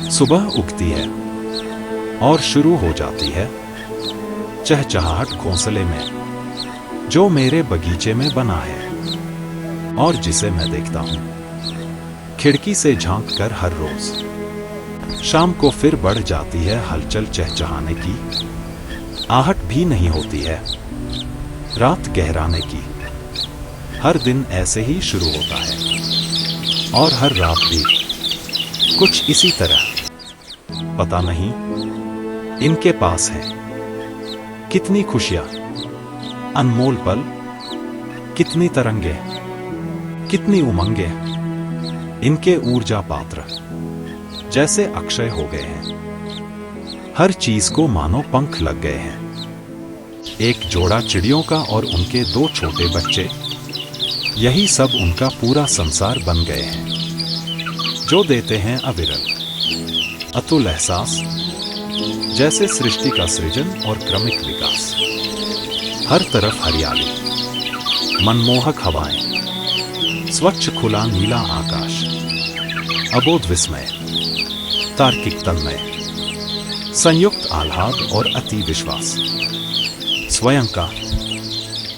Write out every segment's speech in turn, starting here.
सुबह उगती है और शुरू हो जाती है चहचहाहट घोंसले में जो मेरे बगीचे में बना है और जिसे मैं देखता हूं खिड़की से झांक कर हर रोज। शाम को फिर बढ़ जाती है हलचल, चहचहाने की आहट भी नहीं होती है, रात गहराने की। हर दिन ऐसे ही शुरू होता है और हर रात भी कुछ इसी तरह। पता नहीं इनके पास है कितनी खुशियां, अनमोल पल, कितनी तरंगे, कितनी उमंगे। इनके ऊर्जा पात्र जैसे अक्षय हो गए हैं। हर चीज को मानो पंख लग गए हैं। एक जोड़ा चिड़ियों का और उनके 2 छोटे बच्चे, यही सब उनका पूरा संसार बन गए हैं, जो देते हैं अविरल अतुल एहसास, जैसे सृष्टि का सृजन और क्रमिक विकास। हर तरफ हरियाली, मनमोहक हवाएं, स्वच्छ खुला नीला आकाश, अबोध विस्मय, तार्किक तन्मय, संयुक्त आह्लाद और अति विश्वास। स्वयं का,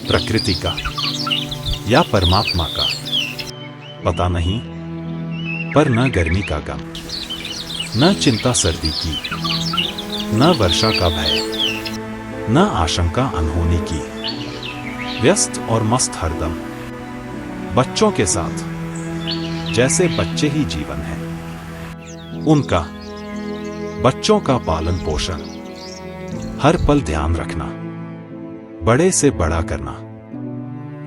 प्रकृति का या परमात्मा का पता नहीं, पर न गर्मी का गम, न चिंता सर्दी की, न वर्षा का भय, न आशंका अनहोनी की। व्यस्त और मस्त हरदम बच्चों के साथ, जैसे बच्चे ही जीवन है उनका। बच्चों का पालन पोषण, हर पल ध्यान रखना, बड़े से बड़ा करना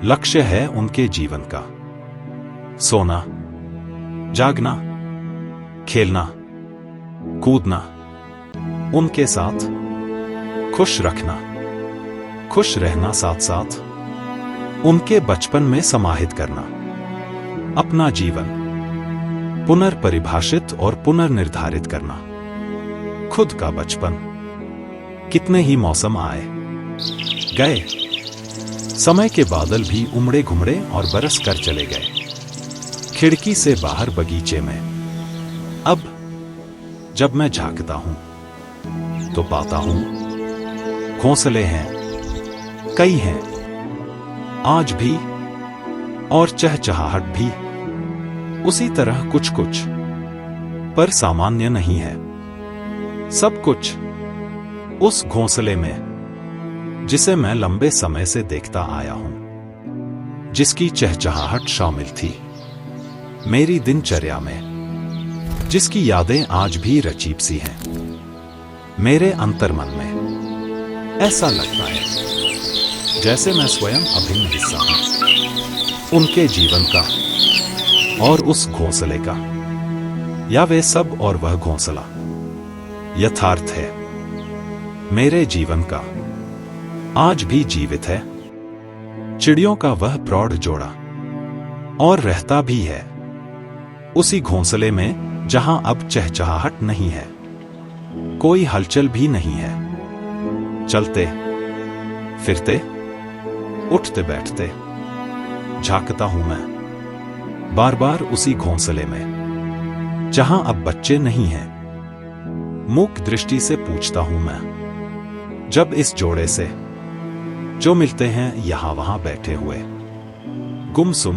लक्ष्य है उनके जीवन का। सोना, जागना, खेलना, कूदना, उनके साथ खुश रखना, खुश रहना, साथ साथ उनके बचपन में समाहित करना। अपना जीवन पुनर्परिभाषित और पुनर्निर्धारित करना। खुद का बचपन, कितने ही मौसम आए गए, समय के बादल भी उमड़े घुमड़े और बरस कर चले गए। खिड़की से बाहर बगीचे में अब जब मैं झांकता हूं तो पाता हूं घोंसले हैं, कई हैं आज भी, और चहचहाहट भी उसी तरह कुछ कुछ, पर सामान्य नहीं है। सब कुछ उस घोंसले में जिसे मैं लंबे समय से देखता आया हूं, जिसकी चहचहाहट शामिल थी मेरी दिनचर्या में, जिसकी यादें आज भी रचीब सी हैं मेरे अंतर्मन में। ऐसा लगता है जैसे मैं स्वयं अभिन्न हिस्सा हूं उनके जीवन का और उस घोंसले का, या वे सब और वह घोंसला यथार्थ है मेरे जीवन का, आज भी जीवित है। चिड़ियों का वह प्रौढ़ जोड़ा और रहता भी है उसी घोंसले में, जहां अब चहचहाहट नहीं है, कोई हलचल भी नहीं है। चलते फिरते, उठते बैठते झांकता हूं मैं बार बार उसी घोंसले में, जहां अब बच्चे नहीं हैं। मूक दृष्टि से पूछता हूं मैं जब इस जोड़े से, जो मिलते हैं यहां वहां बैठे हुए, गुमसुम,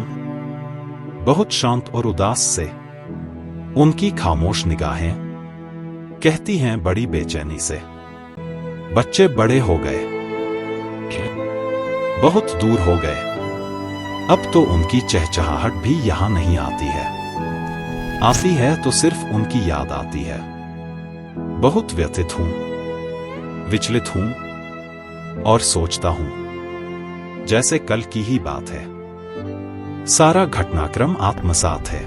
बहुत शांत और उदास से। उनकी खामोश निगाहें कहती हैं बड़ी बेचैनी से, बच्चे बड़े हो गए, बहुत दूर हो गए, अब तो उनकी चहचहाहट भी यहां नहीं आती है। आती है तो सिर्फ उनकी याद आती है। बहुत व्यथित हूं, विचलित हूं और सोचता हूं जैसे कल की ही बात है। सारा घटनाक्रम आत्मसात है,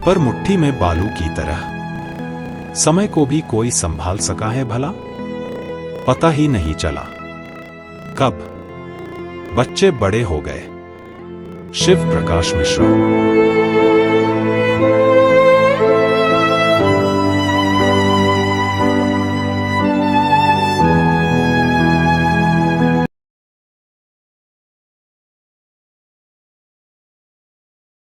पर मुट्ठी में बालू की तरह। समय को भी कोई संभाल सका है भला? पता ही नहीं चला कब बच्चे बड़े हो गए। शिव प्रकाश मिश्रा।